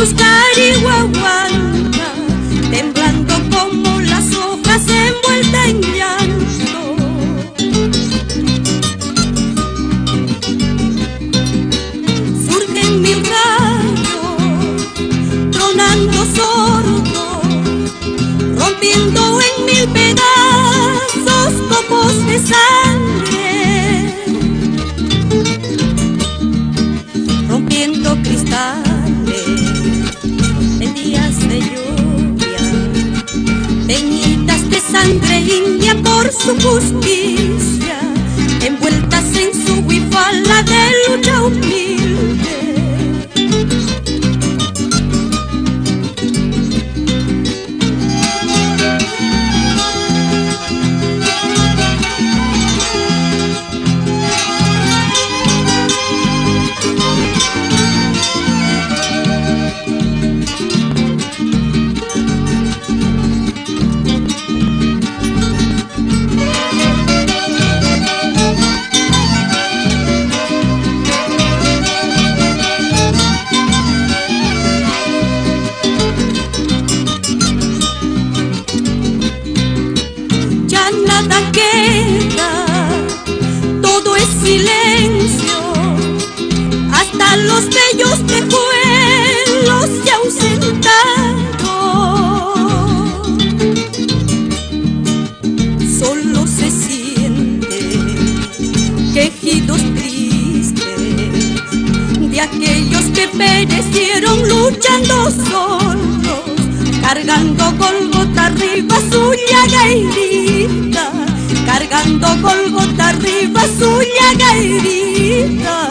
sus cariguaguanas, temblando como las hojas envueltas en llanto. Surgen mil rayos, tronando sordos, rompiendo en mil pedazos copos de sangre, rompiendo cristales en días de lluvia, peñitas de sangre india por su justicia, envueltas en su huifala de lucha humilde. Nada queda, todo es silencio, hasta los bellos tejuelos se ausentaron. Solo se sienten quejidos tristes de aquellos que perecieron luchando solos, cargando Golgota arriba su llaga herida, cargando Golgota arriba su llaga herida.